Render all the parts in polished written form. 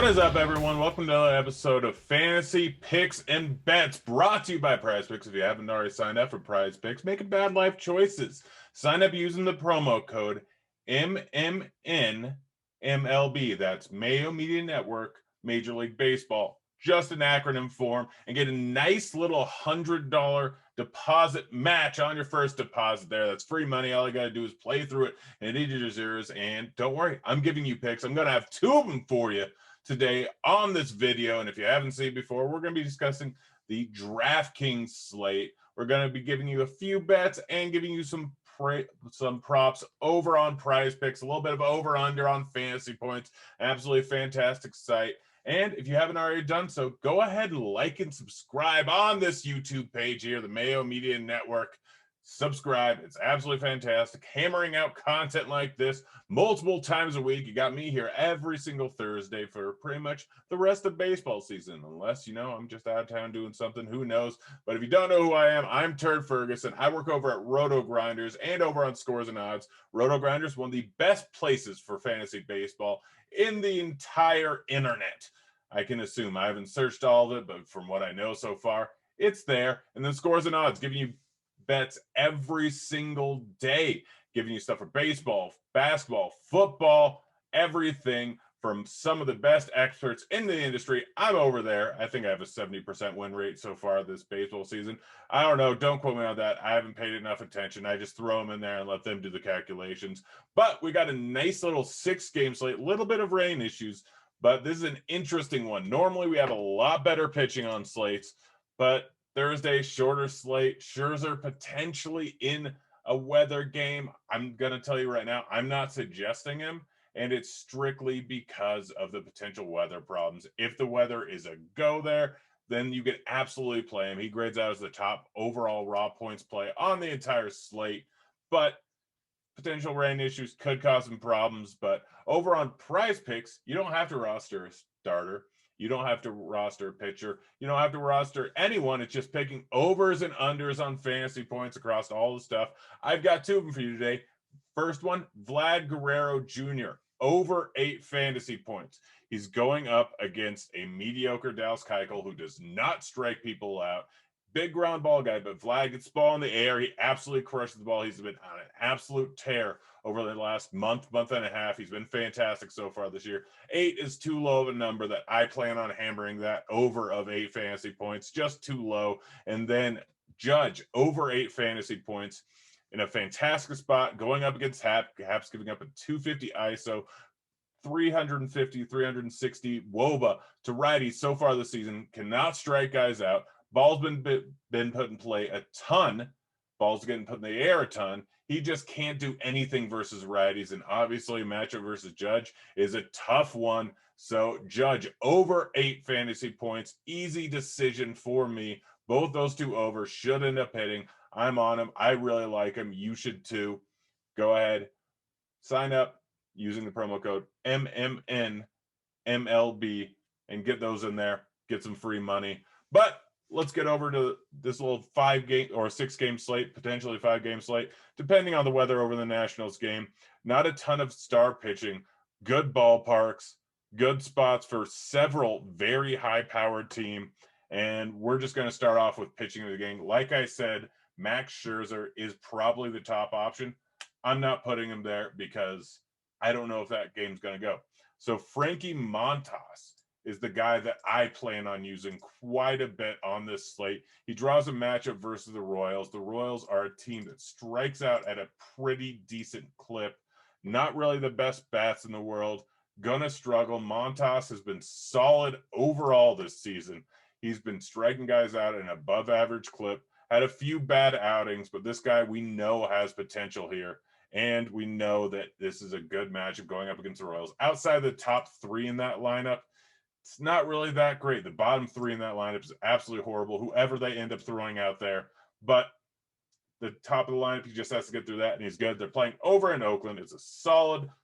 is up, everyone? Welcome to another episode of Fantasy Picks and Bets, brought to you by Prize Picks. If you haven't already signed up for Prize Picks, making bad life choices. Sign up using the promo code MMNMLB. That's Mayo Media Network, Major League Baseball. Just an acronym form, and get a nice little $100 deposit match on your first deposit there. That's free money. All you got to do is play through it and eat your zeros. And don't worry, I'm giving you picks. I'm going to have two of them for you today on this video. And if you haven't seen before, we're going to be discussing the DraftKings slate. We're going to be giving you a few bets and giving you some props over on Prize Picks, a little bit of over under on fantasy points. Absolutely fantastic site. And if you haven't already done so, go ahead and like and subscribe on this YouTube page here, the Mayo Media Network. Subscribe. It's absolutely fantastic. Hammering out content like this multiple times a week. You got me here every single Thursday for pretty much the rest of baseball season, unless, I'm just out of town doing something. Who knows? But if you don't know who I am, I'm Turd Ferguson. I work over at Roto Grinders and over on Scores and Odds. Roto Grinders, one of the best places for fantasy baseball in the entire internet. I can assume. I haven't searched all of it, but from what I know so far, it's there. And then Scores and Odds, giving you bets every single day, giving you stuff for baseball, basketball, football, everything from some of the best experts in the industry. I'm over there. I think I have a 70% win rate so far this baseball season. I don't know. Don't quote me on that. I haven't paid enough attention. I just throw them in there and let them do the calculations. But we got a nice little 6-game slate, little bit of rain issues, but this is an interesting one. Normally we have a lot better pitching on slates, but Thursday, shorter slate. Scherzer potentially in a weather game. I'm going to tell you right now, I'm not suggesting him, and it's strictly because of the potential weather problems. If the weather is a go there, then you can absolutely play him. He grades out as the top overall raw points play on the entire slate, but potential rain issues could cause some problems. But over on Prize Picks, you don't have to roster a starter. You don't have to roster a pitcher. You don't have to roster anyone. It's just picking overs and unders on fantasy points across all the stuff. I've got two of them for you today. First one, Vlad Guerrero Jr., over 8 fantasy points. He's going up against a mediocre Dallas Keuchel who does not strike people out. Big ground ball guy, but Vlad gets the ball in the air. He absolutely crushes the ball. He's been on an absolute tear over the last month and a half. He's been fantastic so far this year. 8 is too low of a number that I plan on hammering that over of 8 fantasy points, just too low. And then Judge, over 8 fantasy points in a fantastic spot, going up against Haps giving up a 250 ISO, 350, 360 WOBA to righties so far this season. Cannot strike guys out. Ball's been put in play a ton. Ball's getting put in the air a ton. He just can't do anything versus righties. And obviously, matchup versus Judge is a tough one. So, Judge, over 8 fantasy points. Easy decision for me. Both those two overs should end up hitting. I'm on him. I really like him. You should too. Go ahead. Sign up using the promo code MMNMLB and get those in there. Get some free money. But let's get over to this little 5-game or 6-game slate, potentially 5-game slate, depending on the weather over the Nationals game. Not a ton of star pitching, good ballparks, good spots for several very high-powered team. And we're just going to start off with pitching of the game. Like I said, Max Scherzer is probably the top option. I'm not putting him there because I don't know if that game's going to go. So Frankie Montas is the guy that I plan on using quite a bit on this slate. He draws a matchup versus the Royals. The Royals are a team that strikes out at a pretty decent clip. Not really the best bats in the world. Gonna struggle. Montas has been solid overall this season. He's been striking guys out at an above average clip. Had a few bad outings, but this guy we know has potential here. And we know that this is a good matchup going up against the Royals. Outside the top 3 in that lineup, it's not really that great. The bottom 3 in that lineup is absolutely horrible, whoever they end up throwing out there. But the top of the lineup, he just has to get through that, and he's good. They're playing over in Oakland. It's a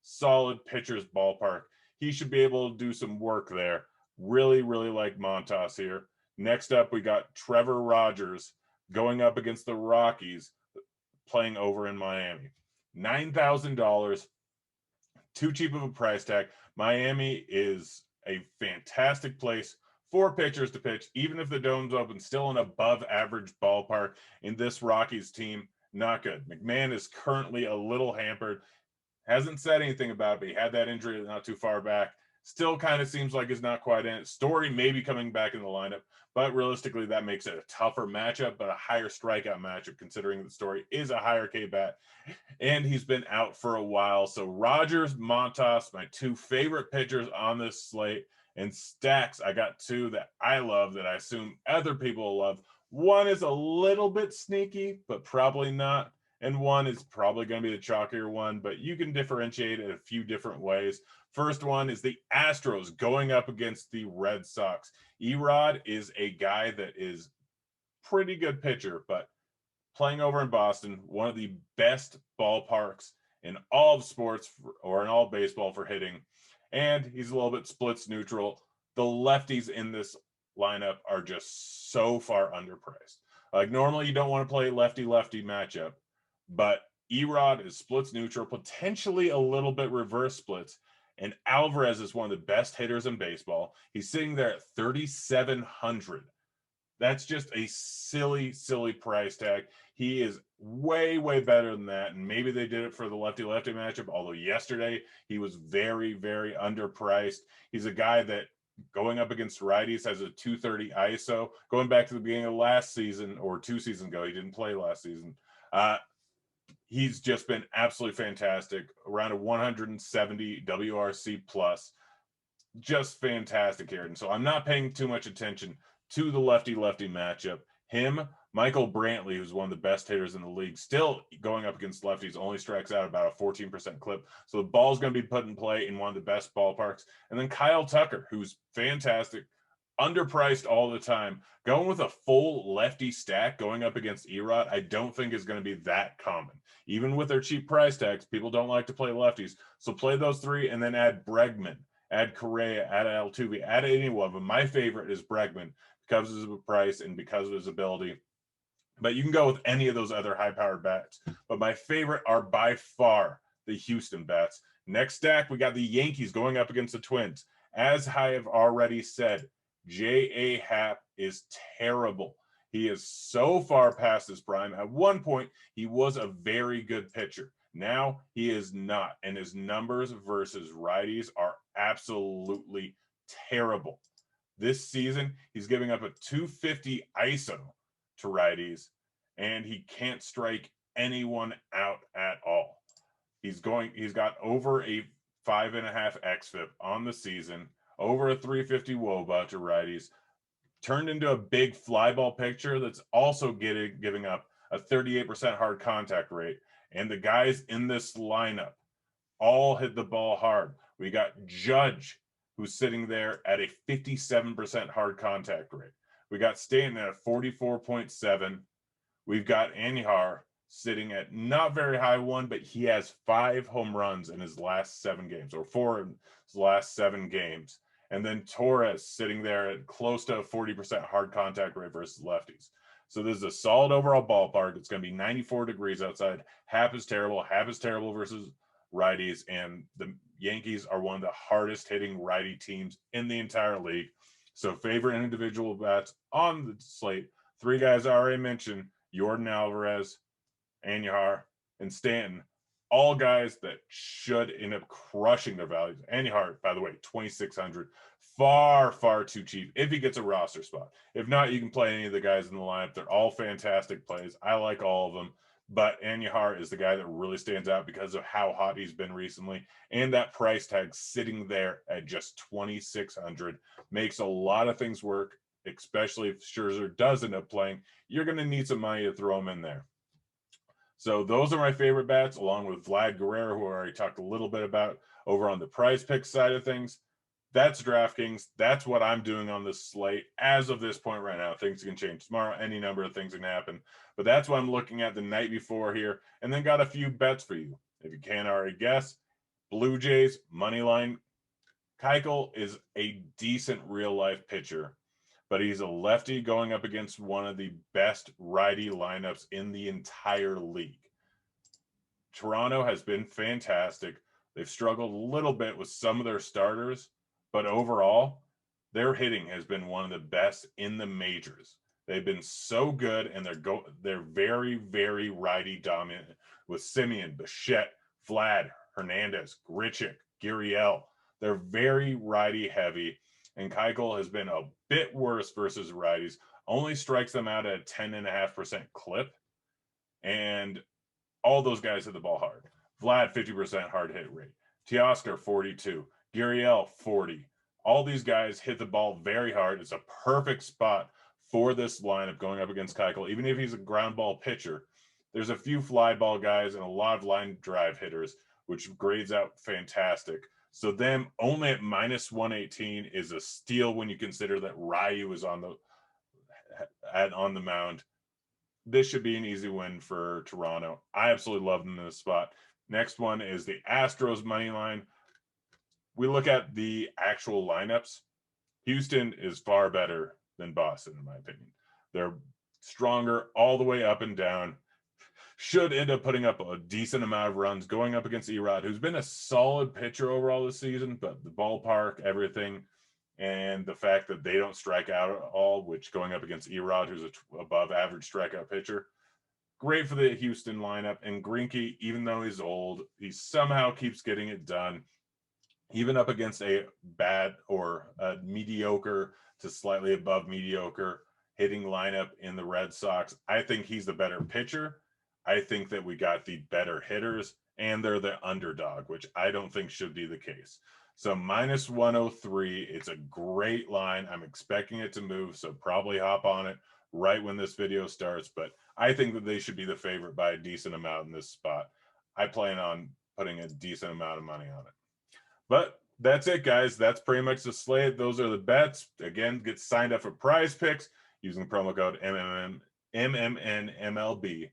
solid pitcher's ballpark. He should be able to do some work there. Really, really like Montas here. Next up, we got Trevor Rogers going up against the Rockies, playing over in Miami. $9,000, too cheap of a price tag. Miami is a fantastic place for pitchers to pitch, even if the dome's open, still an above average ballpark in this Rockies team. Not good. McMahon is currently a little hampered. Hasn't said anything about it, but he had that injury not too far back. Still kind of seems like he's not quite in it. Story may be coming back in the lineup, but realistically, that makes it a tougher matchup, but a higher strikeout matchup, considering that Story is a higher K bat, and he's been out for a while. So Rogers, Montas, my two favorite pitchers on this slate, and stacks. I got two that I love that I assume other people will love. One is a little bit sneaky, but probably not. And one is probably going to be the chalkier one, but you can differentiate it a few different ways. First one is the Astros going up against the Red Sox. Erod is a guy that is pretty good pitcher, but playing over in Boston, one of the best ballparks in all of sports or in all baseball for hitting. And he's a little bit splits neutral. The lefties in this lineup are just so far underpriced. Like normally you don't want to play lefty-lefty matchup, but Erod is splits neutral, potentially a little bit reverse splits. And Alvarez is one of the best hitters in baseball. He's sitting there at 3,700. That's just a silly, silly price tag. He is way, way better than that. And maybe they did it for the lefty-lefty matchup, although yesterday he was very, very underpriced. He's a guy that going up against righties has a 230 ISO. Going back to the beginning of last season or 2 seasons ago, he didn't play last season. He's just been absolutely fantastic. Around a 170 WRC plus. Just fantastic here. And so I'm not paying too much attention to the lefty-lefty matchup. Him, Michael Brantley, who's one of the best hitters in the league, still going up against lefties, only strikes out about a 14% clip. So the ball's going to be put in play in one of the best ballparks. And then Kyle Tucker, who's fantastic, underpriced all the time. Going with a full lefty stack going up against Erod, I don't think is going to be that common. Even with their cheap price tags, people don't like to play lefties. So play those three and then add Bregman, add Correa, add Altuve, add any one of them. My favorite is Bregman because of his price and because of his ability. But you can go with any of those other high-powered bats. But my favorite are by far the Houston bats. Next stack, we got the Yankees going up against the Twins. As I have already said, J.A. Happ is terrible. He is so far past his prime. At one point, he was a very good pitcher. Now he is not, and his numbers versus righties are absolutely terrible. This season, he's giving up a 250 ISO to righties, and he can't strike anyone out at all. He's got over a 5.5 xFIP on the season, over a 350 WOBA to righties, turned into a big fly ball picture that's also giving up a 38% hard contact rate. And the guys in this lineup all hit the ball hard. We got Judge, who's sitting there at a 57% hard contact rate. We got Stanton at 44.7. We've got Anihar sitting at not very high one, but he has 5 home runs in his last 7 games, or 4 in his last 7 games. And then Torres sitting there at close to a 40% hard contact rate versus lefties. So this is a solid overall ballpark. It's going to be 94 degrees outside. Happ is terrible. Happ is terrible versus righties. And the Yankees are one of the hardest hitting righty teams in the entire league. So favorite individual bats on the slate. 3 guys I already mentioned, Yordan Alvarez, Anihar, and Stanton. All guys that should end up crushing their values. Anihar, by the way, 2,600. Far, far too cheap if he gets a roster spot. If not, you can play any of the guys in the lineup. They're all fantastic plays. I like all of them. But Anihar is the guy that really stands out because of how hot he's been recently. And that price tag sitting there at just 2,600 makes a lot of things work, especially if Scherzer does end up playing. You're going to need some money to throw him in there. So those are my favorite bats, along with Vlad Guerrero, who I already talked a little bit about over on the prize pick side of things. That's DraftKings. That's what I'm doing on this slate as of this point right now. Things can change tomorrow. Any number of things can happen. But that's what I'm looking at the night before here. And then got a few bets for you. If you can't already guess, Blue Jays, money line. Keuchel is a decent real-life pitcher, but he's a lefty going up against one of the best righty lineups in the entire league. Toronto has been fantastic. They've struggled a little bit with some of their starters, but overall, their hitting has been one of the best in the majors. They've been so good, and they're very, very righty dominant with Simeon, Bichette, Vlad, Hernandez, Grichuk, Gurriel. They're very righty heavy, and Keuchel has been a bit worse versus righties. Only strikes them out at a 10.5% clip, and all those guys hit the ball hard. Vlad, 50% hard hit rate. Teoscar, 42. Gurriel, 40. All these guys hit the ball very hard. It's a perfect spot for this lineup going up against Keuchel. Even if he's a ground ball pitcher, there's a few fly ball guys and a lot of line drive hitters, which grades out fantastic. So them only at minus 118 is a steal when you consider that Ryu is on the mound. This should be an easy win for Toronto. I absolutely love them in this spot. Next one is the Astros money line. We look at the actual lineups. Houston is far better than Boston, in my opinion. They're stronger all the way up and down. Should end up putting up a decent amount of runs going up against Erod, who's been a solid pitcher overall this season, but the ballpark, everything, and the fact that they don't strike out at all, which going up against Erod, who's a above average strikeout pitcher, great for the Houston lineup. And Greinke, even though he's old, he somehow keeps getting it done, even up against a bad or a mediocre to slightly above mediocre hitting lineup in the Red Sox. I think he's the better pitcher. I think that we got the better hitters, and they're the underdog, which I don't think should be the case. So minus 103, it's a great line. I'm expecting it to move, so probably hop on it right when this video starts. But I think that they should be the favorite by a decent amount in this spot. I plan on putting a decent amount of money on it. But that's it, guys. That's pretty much the slate. Those are the bets. Again, get signed up for Prize Picks using the promo code MMNMLB.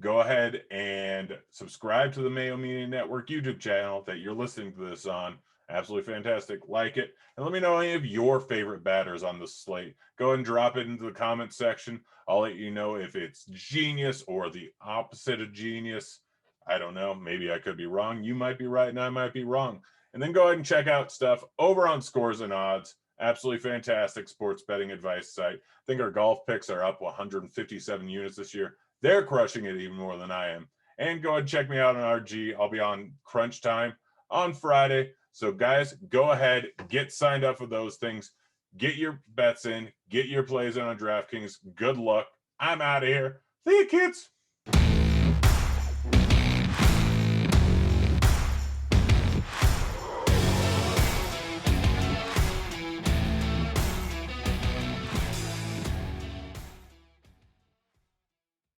Go ahead and subscribe to the Mayo Media Network YouTube channel that you're listening to this on. Absolutely fantastic. Like it. And let me know any of your favorite batters on the slate. Go ahead and drop it into the comment section. I'll let you know if it's genius or the opposite of genius. I don't know. Maybe I could be wrong. You might be right and I might be wrong. And then go ahead and check out stuff over on Scores and Odds. Absolutely fantastic sports betting advice site. I think our golf picks are up 157 units this year. They're crushing it even more than I am. And go ahead and check me out on RG. I'll be on Crunch Time on Friday. So guys, go ahead, get signed up for those things. Get your bets in. Get your plays in on DraftKings. Good luck. I'm out of here. See you, kids.